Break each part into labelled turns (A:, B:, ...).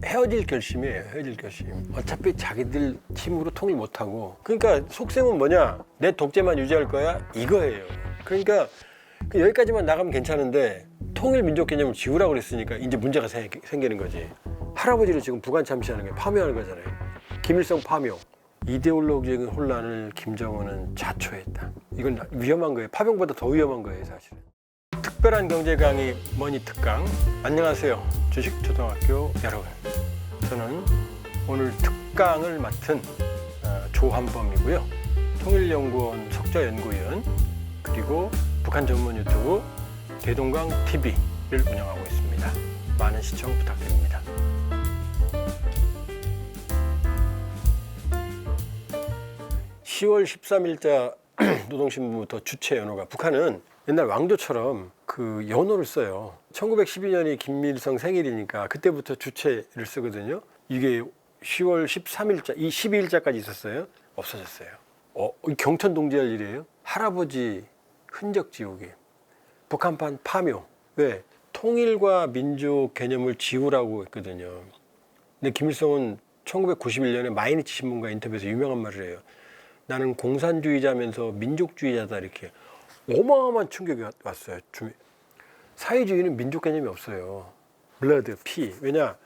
A: 헤어질 결심이에요. 헤어질 결심. 어차피 자기들 힘으로 통일 못하고, 그러니까 속셈은 뭐냐, 내 독재만 유지할 거야, 이거예요. 그러니까 여기까지만 나가면 괜찮은데 통일 민족 개념을 지우라고 그랬으니까 이제 문제가 생기는 거지. 할아버지를 지금 부관 참시하는 게 파묘하는 거잖아요. 김일성 파묘. 이데올로기적인 혼란을 김정은은 자초했다. 이건 위험한 거예요. 파병보다 더 위험한 거예요, 사실은. 특별한 경제 강의 머니 특강. 안녕하세요, 주식초등학교 여러분. 저는 오늘 특강을 맡은 조한범이고요. 통일연구원 석좌연구위원, 그리고 북한 전문 유튜브 대동강 TV를 운영하고 있습니다. 많은 시청 부탁드립니다. (10월 13일자) 노동신문부터 주체 연호가, 북한은 옛날 왕조처럼 그 연호를 써요. 1912년이 김일성 생일이니까 그때부터 주체를 쓰거든요. 이게 10월 13일자, 이 12일자까지 있었어요. 없어졌어요. 이 경천 동지할 일이에요. 할아버지 흔적 지우기. 북한판 파묘. 왜? 통일과 민족 개념을 지우라고 했거든요. 근데 김일성은 1991년에 마이니치 신문과 인터뷰에서 유명한 말을 해요. 나는 공산주의자면서 민족주의자다, 이렇게. 어마어마한 충격이 왔어요. 사회주의는 민족 개념이 없어요. 블러드, 피. 왜냐?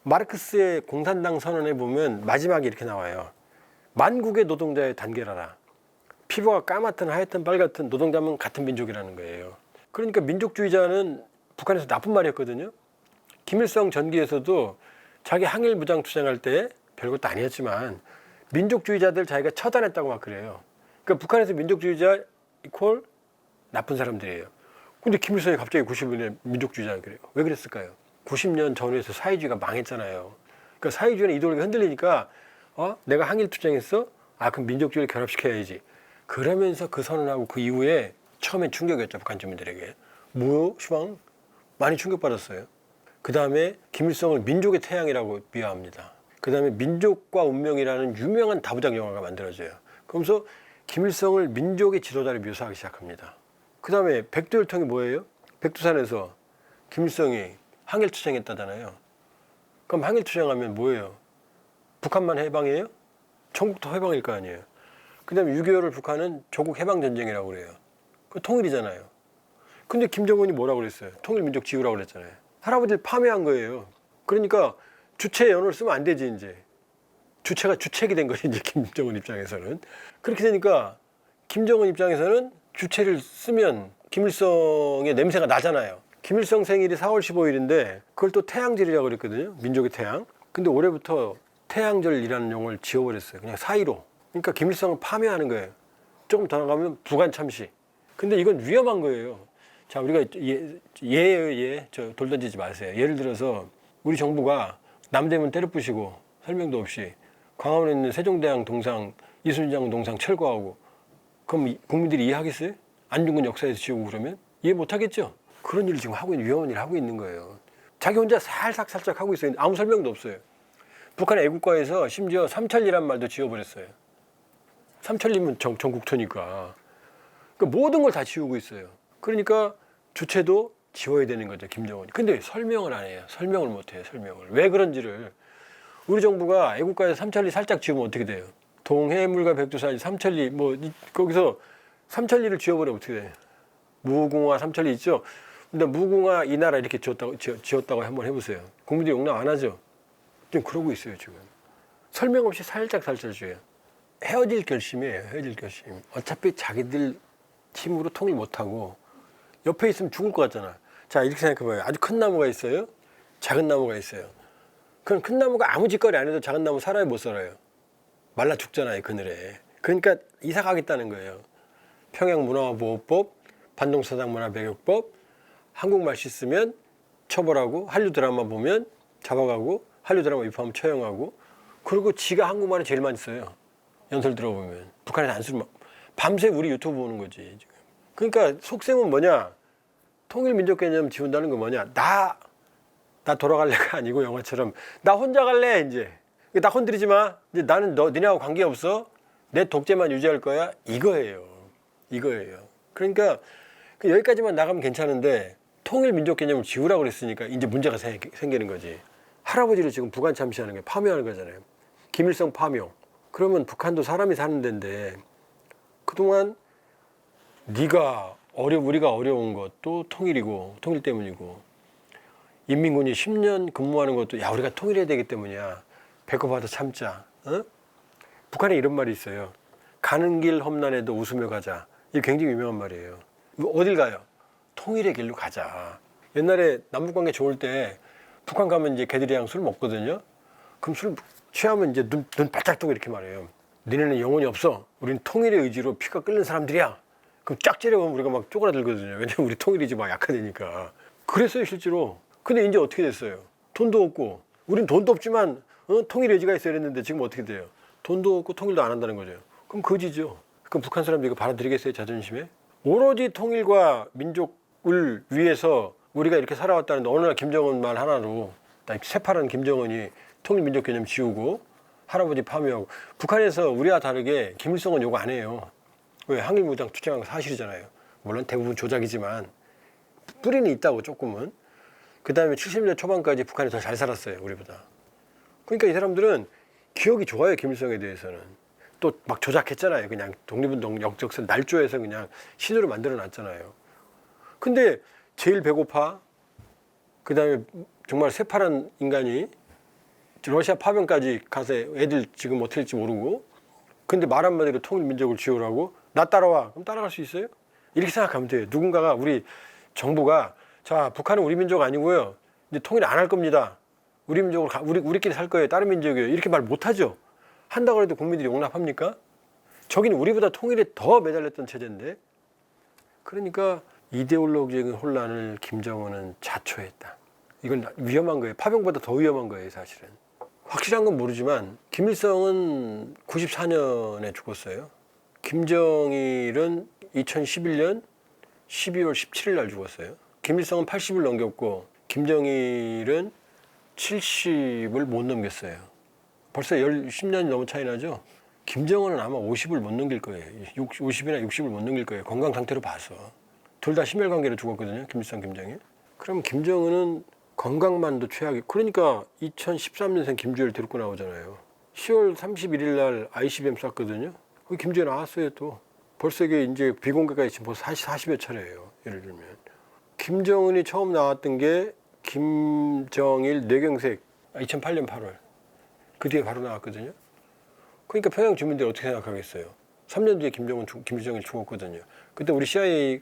A: 마르크스의 공산당 선언에 보면 마지막에 이렇게 나와요. 만국의 노동자의 단결하라. 피부가 까맣든 하얗든 빨갛든 노동자면 같은 민족이라는 거예요. 그러니까 민족주의자는 북한에서 나쁜 말이었거든요. 김일성 전기에서도 자기 항일 무장 투쟁할 때 별것도 아니었지만 민족주의자들 자기가 처단했다고 막 그래요. 그러니까 북한에서 민족주의자 이퀄 나쁜 사람들이에요. 근데 김일성이 갑자기 90년에 민족주의자 그래요. 왜 그랬을까요? 90년 전후에서 사회주의가 망했잖아요. 그러니까 사회주의는 이데올로기가 흔들리니까 내가 항일 투쟁했어? 그럼 민족주의를 결합시켜야지. 그러면서 그 선언하고 그 이후에 처음엔 충격이었죠. 북한 주민들에게. 뭐요? 시방? 많이 충격받았어요. 그 다음에 김일성을 민족의 태양이라고 비하합니다. 그 다음에 민족과 운명이라는 유명한 다부작 영화가 만들어져요. 그러면서 김일성을 민족의 지도자로 묘사하기 시작합니다. 그 다음에 백두혈통이 뭐예요? 백두산에서 김일성이 항일투쟁했다잖아요. 그럼 항일투쟁하면 뭐예요? 북한만 해방이에요? 전국도 해방일 거 아니에요. 그 다음에 6.25를 북한은 조국 해방전쟁이라고 그래요. 그 통일이잖아요. 근데 김정은이 뭐라고 그랬어요? 통일민족 지우라고 그랬잖아요. 할아버지를 파묘한 거예요. 그러니까 주체 연호를 쓰면 안 되지, 이제. 주체가 주책이 된 거지, 이제 김정은 입장에서는. 그렇게 되니까 김정은 입장에서는 주체를 쓰면 김일성의 냄새가 나잖아요. 김일성 생일이 4월 15일인데 그걸 또 태양절이라고 그랬거든요. 민족의 태양. 근데 올해부터 태양절이라는 용어를 지워버렸어요. 그냥 4.15. 그러니까 김일성을 파묘하는 거예요. 조금 더 나가면 부관 참시. 근데 이건 위험한 거예요. 자, 우리가 돌 던지지 마세요. 예를 들어서 우리 정부가 남대문 때려 부시고 설명도 없이 광화문에 있는 세종대왕 동상, 이순신 동상 철거하고, 그럼 국민들이 이해하겠어요? 안중근 역사에서 지우고 그러면? 이해 못하겠죠? 그런 일을 지금 하고 있는, 위험한 일을 하고 있는 거예요. 자기 혼자 살짝 하고 있어요. 아무 설명도 없어요. 북한 애국가에서 심지어 삼천리란 말도 지워버렸어요. 삼천리면 전국토니까. 그러니까 모든 걸 다 지우고 있어요. 그러니까 주체도 지워야 되는 거죠, 김정은이. 근데 설명을 안 해요. 설명을 못 해요, 설명을. 왜 그런지를. 우리 정부가 애국가에서 삼천리 살짝 지우면 어떻게 돼요? 동해물과 백두산, 삼천리, 거기서 삼천리를 지워버리면 어떻게 돼요? 무궁화, 삼천리 있죠? 근데 무궁화 이 나라 이렇게 지었다고 한번 해보세요. 국민들이 용납 안 하죠? 지금 그러고 있어요, 지금. 설명 없이 살짝 줘요. 헤어질 결심이에요, 헤어질 결심. 어차피 자기들 힘으로 통일 못하고 옆에 있으면 죽을 것 같잖아. 자, 이렇게 생각해봐요. 아주 큰 나무가 있어요. 작은 나무가 있어요. 그럼 큰 나무가 아무 짓거리 안 해도 작은 나무 살아요, 못 살아요? 말라 죽잖아요, 그늘에. 그러니까 이사 가겠다는 거예요. 평양문화보호법, 반동사상문화배격법, 한국말 씻으면 처벌하고, 한류 드라마 보면 잡아가고, 한류 드라마 위반하면 처형하고, 그리고 지가 한국말을 제일 많이 써요. 연설 들어보면. 북한에서 안 쓰면 밤새 우리 유튜브 보는 거지, 지금. 그러니까 속셈은 뭐냐? 통일민족 개념 지운다는 건 뭐냐? 나 돌아갈래가 아니고 영화처럼 나 혼자 갈래, 이제. 나 건드리지 마. 이제 나는 니네하고 관계없어. 내 독재만 유지할 거야. 이거예요. 그러니까 여기까지만 나가면 괜찮은데 통일민족 개념을 지우라고 그랬으니까 이제 문제가 생기는 거지. 할아버지를 지금 북한 참시하는 게 파묘하는 거잖아요. 김일성 파묘. 그러면 북한도 사람이 사는 데인데 그동안 우리가 어려운 것도 통일이고 통일 때문이고 인민군이 10년 근무하는 것도 야 우리가 통일해야 되기 때문이야. 배고파도 참자. 어? 북한에 이런 말이 있어요. 가는 길 험난해도 웃으며 가자. 이게 굉장히 유명한 말이에요. 어딜 가요? 통일의 길로 가자. 옛날에 남북관계 좋을 때 북한 가면 이제 걔들이랑 술 먹거든요. 그럼 술 취하면 이제 눈 바짝 뜨고 이렇게 말해요. 니네는 영혼이 없어. 우린 통일의 의지로 피가 끓는 사람들이야. 그럼 쫙 째려보면 우리가 막 쪼그라들거든요. 왜냐면 우리 통일의지 막 약화되니까. 그랬어요 실제로. 근데 이제 어떻게 됐어요? 돈도 없고 우린 돈도 없지만 통일 의지가 있어야 했는데 지금 어떻게 돼요? 돈도 없고 통일도 안 한다는 거죠. 그럼 거지죠. 그럼 북한 사람들이 이거 받아들이겠어요? 자존심에? 오로지 통일과 민족을 위해서 우리가 이렇게 살아왔다는데 어느 날 김정은 말 하나로 새파란 김정은이 통일민족 개념 지우고 할아버지 파묘하고 북한에서 우리와 다르게 김일성은 요거 안 해요. 왜? 항일무장 투쟁한 거 사실이잖아요. 물론 대부분 조작이지만 뿌리는 있다고 조금은. 그 다음에 70년 초반까지 북한이 더 잘 살았어요 우리보다. 그러니까 이 사람들은 기억이 좋아요. 김일성에 대해서는. 또 막 조작했잖아요. 그냥 독립운동 역적선 날조해서 그냥 신으로 만들어 놨잖아요. 근데 제일 배고파. 그 다음에 정말 새파란 인간이 러시아 파병까지 가서 애들 지금 어떻게 될지 모르고 근데 말 한마디로 통일민족을 지우라고 나 따라와. 그럼 따라갈 수 있어요? 이렇게 생각하면 돼요. 누군가가 우리 정부가 자 북한은 우리 민족 아니고요. 이제 통일 안 할 겁니다. 우리 민족으로 우리끼리 살 거예요. 다른 민족이에요. 이렇게 말 못하죠. 한다고 해도 국민들이 용납합니까? 저기는 우리보다 통일에 더 매달렸던 체제인데. 그러니까 이데올로기적인 혼란을 김정은은 자초했다. 이건 위험한 거예요. 파병보다 더 위험한 거예요 사실은. 확실한 건 모르지만 김일성은 94년에 죽었어요. 김정일은 2011년 12월 17일 날 죽었어요. 김일성은 80을 넘겼고 김정일은 70을 못 넘겼어요. 벌써 10년이 너무 차이 나죠. 김정은은 아마 50을 못 넘길 거예요. 50이나 60을 못 넘길 거예요. 건강 상태로 봐서. 둘 다 심혈관계로 죽었거든요. 김일성, 김정일. 그럼 김정은은 건강만도 최악이. 그러니까 2013년생 김주혜를 데리고 나오잖아요. 10월 31일 날 ICBM 쐈거든요. 그 김주혜 나왔어요 또. 벌써 이게 이제 비공개가 지금 벌써 40여 차례예요. 예를 들면. 김정은이 처음 나왔던 게 김정일 뇌경색 2008년 8월. 그 뒤에 바로 나왔거든요. 그러니까 평양 주민들이 어떻게 생각하겠어요? 3년 뒤에 김정일 죽었거든요. 그때 우리 CIA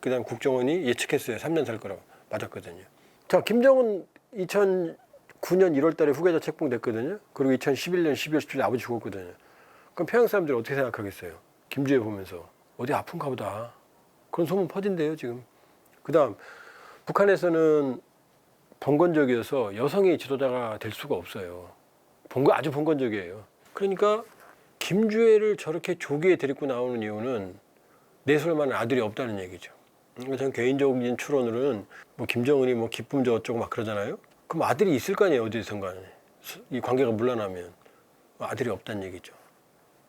A: 그다음 국정원이 예측했어요. 3년 살 거라고. 맞았거든요. 자, 김정은 2009년 1월 달에 후계자 책봉됐거든요. 그리고 2011년 12월 17일 아버지 죽었거든요. 그럼 평양 사람들이 어떻게 생각하겠어요? 김주혜 보면서 어디 아픈가 보다. 그런 소문 퍼진대요 지금. 그다음 북한에서는 봉건적이어서 여성이 지도자가 될 수가 없어요. 아주 봉건적이에요. 그러니까 김주혜를 저렇게 조기에 데리고 나오는 이유는 내세울 만한 아들이 없다는 얘기죠. 저는 개인적인 추론으로는 뭐 김정은이 뭐 기쁨 어쩌고 막 그러잖아요. 그럼 아들이 있을 거 아니에요 어디선가. 이 관계가 물러나면 아들이 없다는 얘기죠.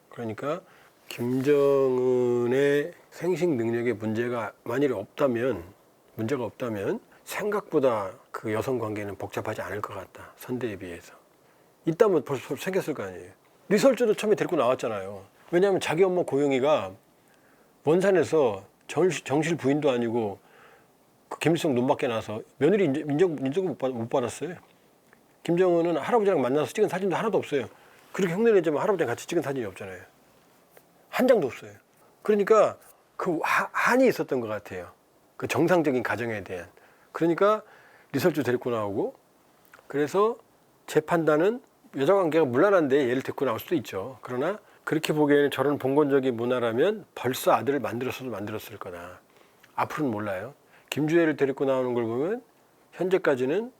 A: 그러니까 김정은의 생식 능력에 문제가 없다면 생각보다 그 여성 관계는 복잡하지 않을 것 같다. 선대에 비해서. 있다면 벌써 생겼을 거 아니에요. 리설주도 처음에 데리고 나왔잖아요. 왜냐하면 자기 엄마 고영이가 원산에서 정실 부인도 아니고 그 김일성 눈밖에 나서 며느리 인정을 못 받았어요. 김정은은 할아버지랑 만나서 찍은 사진도 하나도 없어요. 그렇게 흉내내지만 할아버지랑 같이 찍은 사진이 없잖아요. 한 장도 없어요. 그러니까 그 한이 있었던 것 같아요. 그 정상적인 가정에 대한. 그러니까 리설주 데리고 나오고 그래서 제 판단은 여자 관계가 문란한데 얘를 데리고 나올 수도 있죠. 그러나 그렇게 보기에는 저런 봉건적인 문화라면 벌써 아들을 만들었을 거다. 앞으로는 몰라요. 김주혜를 데리고 나오는 걸 보면 현재까지는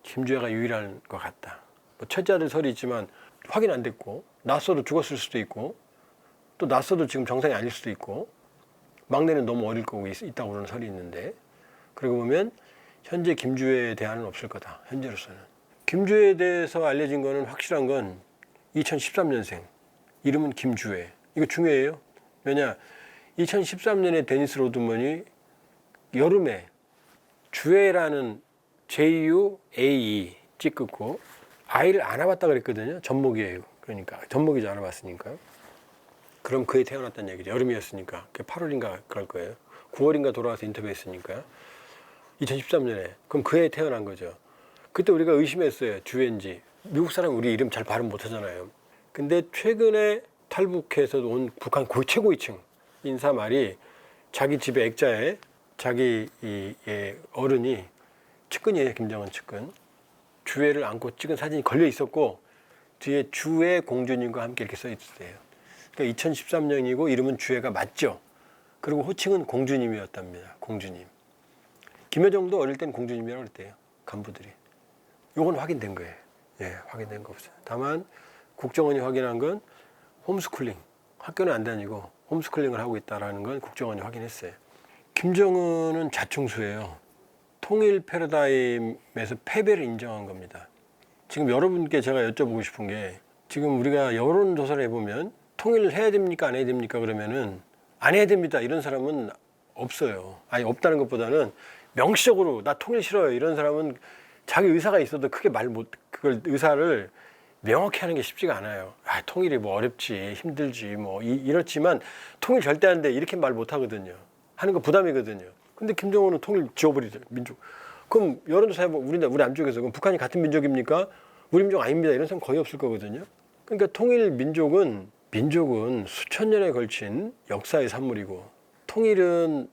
A: 김주혜가 유일한 것 같다. 뭐 첫째 아들 설이 있지만 확인 안 됐고 낳았어도 죽었을 수도 있고 또 낳았어도 지금 정상이 아닐 수도 있고 막내는 너무 어릴 거고 있다고 그러는 설이 있는데 그러고 보면 현재 김주혜에 대한은 없을 거다. 현재로서는. 김주혜에 대해서 알려진 거는 확실한 건 2013년생. 이름은 김주혜. 이거 중요해요. 왜냐 2013년에 데니스 로드먼이 여름에 주혜라는 JUAE 찌끗고 아이를 안아봤다 그랬거든요. 젖먹이에요. 그러니까 젖먹이지 않아봤으니까. 그럼 그해 태어났다는 얘기죠. 여름이었으니까. 8월인가 그럴 거예요. 9월인가 돌아와서 인터뷰했으니까. 2013년에. 그럼 그해 태어난 거죠. 그때 우리가 의심했어요. 주엔지. 미국 사람 우리 이름 잘 발음 못하잖아요. 근데 최근에 탈북해서 온 북한 최고위층 인사 말이 자기 집에 액자에 자기 어른이 측근이에요. 김정은 측근. 주애를 안고 찍은 사진이 걸려 있었고 뒤에 주애 공주님과 함께 이렇게 써 있었대요. 그러니까 2013년이고 이름은 주애가 맞죠. 그리고 호칭은 공주님이었답니다. 공주님. 김여정도 어릴 땐 공주님이라고 그랬대요. 간부들이. 요건 확인된 거예요. 예, 확인된 거 없어요. 다만 국정원이 확인한 건 홈스쿨링. 학교는 안 다니고 홈스쿨링을 하고 있다는 건 국정원이 확인했어요. 김정은은 자충수예요. 통일 패러다임에서 패배를 인정한 겁니다. 지금 여러분께 제가 여쭤보고 싶은 게 지금 우리가 여론조사를 해보면 통일을 해야 됩니까? 안 해야 됩니까? 그러면은 안 해야 됩니다. 이런 사람은 없어요. 아니 없다는 것보다는 명시적으로 나 통일 싫어요. 이런 사람은 자기 의사가 있어도 크게 그걸 의사를 명확히 하는 게 쉽지가 않아요. 아, 통일이 뭐 어렵지, 힘들지, 뭐 이렇지만 통일 절대 안 돼. 이렇게 말 못 하거든요. 하는 거 부담이거든요. 근데 김정은은 통일 지워버리죠. 민족. 그럼 여론조사 해보면 우리 남쪽에서 그럼 북한이 같은 민족입니까? 우리 민족 아닙니다. 이런 사람 거의 없을 거거든요. 그러니까 통일 민족은 수천 년에 걸친 역사의 산물이고 통일은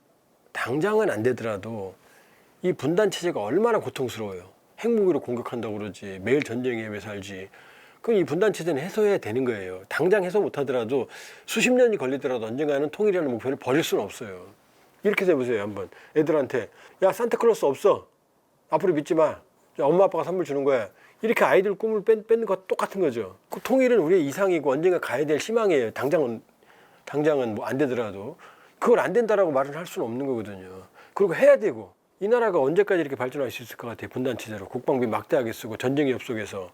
A: 당장은 안 되더라도 이 분단 체제가 얼마나 고통스러워요. 핵무기로 공격한다고 그러지. 매일 전쟁에 왜 살지. 그럼 이 분단 체제는 해소해야 되는 거예요. 당장 해소 못 하더라도 수십 년이 걸리더라도 언젠가는 통일이라는 목표를 버릴 수는 없어요. 이렇게 해보세요. 한번 애들한테 야 산타클로스 없어. 앞으로 믿지 마. 엄마 아빠가 선물 주는 거야. 이렇게 아이들 꿈을 뺏는 거 똑같은 거죠. 그 통일은 우리의 이상이고 언젠가 가야 될 희망이에요. 당장은 뭐 안 되더라도 그걸 안 된다라고 말을 할 수는 없는 거거든요. 그리고 해야 되고 이 나라가 언제까지 이렇게 발전할 수 있을 것 같아요. 분단 체제로 국방비 막대하게 쓰고 전쟁 위협 속에서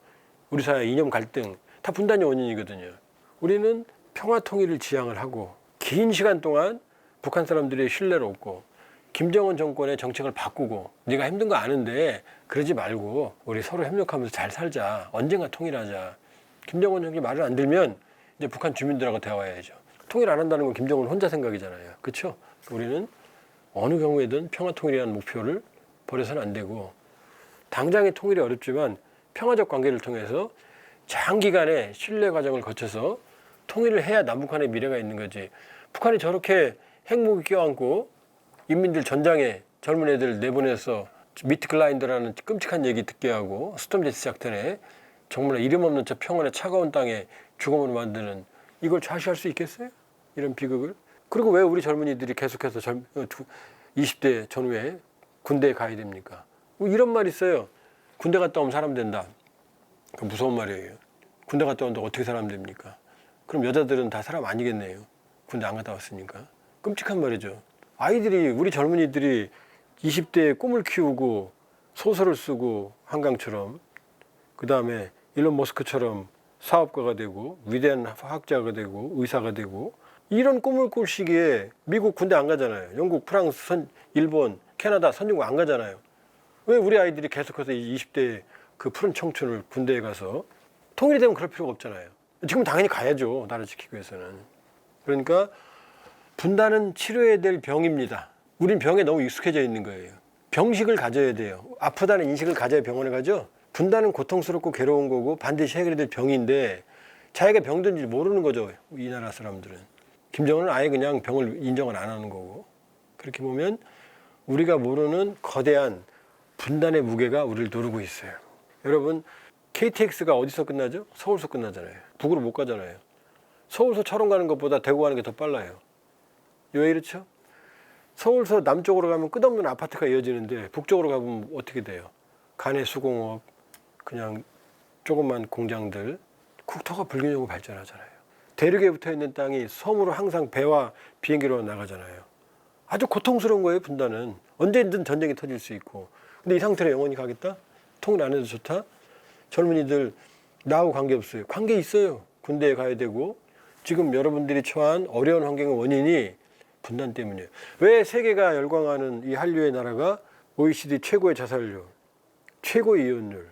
A: 우리 사회 이념 갈등 다 분단의 원인이거든요. 우리는 평화 통일을 지향을 하고 긴 시간 동안 북한 사람들의 신뢰를 얻고 김정은 정권의 정책을 바꾸고 네가 힘든 거 아는데 그러지 말고 우리 서로 협력하면서 잘 살자. 언젠가 통일하자. 김정은 정권이 말을 안 들면 이제 북한 주민들하고 대화해야죠. 통일 안 한다는 건 김정은 혼자 생각이잖아요. 그렇죠? 우리는 어느 경우에든 평화 통일이라는 목표를 버려서는 안 되고 당장의 통일이 어렵지만 평화적 관계를 통해서 장기간의 신뢰 과정을 거쳐서 통일을 해야 남북한의 미래가 있는 거지. 북한이 저렇게 핵무기 껴안고 인민들 전장에 젊은 애들 내보내서 미트클라인더라는 끔찍한 얘기 듣게 하고 스톰제트 작전에 정말 이름 없는 저 평원의 차가운 땅에 죽음으로 만드는 이걸 좌시할 수 있겠어요? 이런 비극을? 그리고 왜 우리 젊은이들이 계속해서 20대 전후에 군대에 가야 됩니까? 뭐 이런 말 있어요. 군대 갔다 오면 사람 된다. 무서운 말이에요. 군대 갔다 온다고 어떻게 사람 됩니까? 그럼 여자들은 다 사람 아니겠네요. 군대 안 갔다 왔으니까. 끔찍한 말이죠. 우리 젊은이들이 20대에 꿈을 키우고 소설을 쓰고 한강처럼 그 다음에 일론 머스크처럼 사업가가 되고 위대한 화학자가 되고 의사가 되고 이런 꿈을 꿀 시기에 미국 군대 안 가잖아요. 영국, 프랑스, 일본, 캐나다 선진국 안 가잖아요. 왜 우리 아이들이 계속해서 20대 그 푸른 청춘을 군대에 가서 통일이 되면 그럴 필요가 없잖아요. 지금 당연히 가야죠. 나라 지키기 위해서는. 그러니까 분단은 치료해야 될 병입니다. 우린 병에 너무 익숙해져 있는 거예요. 병식을 가져야 돼요. 아프다는 인식을 가져야 병원에 가죠. 분단은 고통스럽고 괴로운 거고 반드시 해결해야 될 병인데 자기가 병든 줄 모르는 거죠. 이 나라 사람들은. 김정은은 아예 그냥 병을 인정을 안 하는 거고. 그렇게 보면 우리가 모르는 거대한 분단의 무게가 우리를 누르고 있어요. 여러분 KTX가 어디서 끝나죠? 서울서 끝나잖아요. 북으로 못 가잖아요. 서울서 철원 가는 것보다 대구 가는 게 더 빨라요. 왜 이렇죠? 서울서 남쪽으로 가면 끝없는 아파트가 이어지는데 북쪽으로 가면 어떻게 돼요? 간의 수공업, 그냥 조그만 공장들, 국토가 불균형으로 발전하잖아요. 대륙에 붙어있는 땅이 섬으로 항상 배와 비행기로 나가잖아요. 아주 고통스러운 거예요, 분단은. 언제든 전쟁이 터질 수 있고. 근데 이 상태로 영원히 가겠다? 통일 안 해도 좋다? 젊은이들 나하고 관계없어요. 관계 있어요. 군대에 가야 되고. 지금 여러분들이 처한 어려운 환경의 원인이 분단 때문이에요. 왜 세계가 열광하는 이 한류의 나라가 OECD 최고의 자살률, 최고의 이혼율,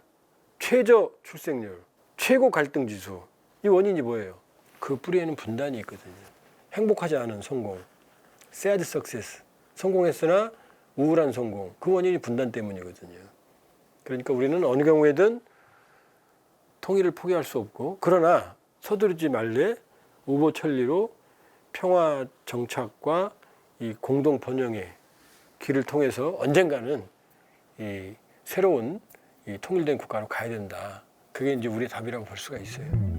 A: 최저 출생률, 최고 갈등 지수. 이 원인이 뭐예요? 그 뿌리에는 분단이 있거든요. 행복하지 않은 성공, sad success. 성공했으나 우울한 성공. 그 원인이 분단 때문이거든요. 그러니까 우리는 어느 경우에든 통일을 포기할 수 없고, 그러나 서두르지 말래 우보천리로 평화 정착과 이 공동 번영의 길을 통해서 언젠가는 이 새로운 이 통일된 국가로 가야 된다. 그게 이제 우리의 답이라고 볼 수가 있어요.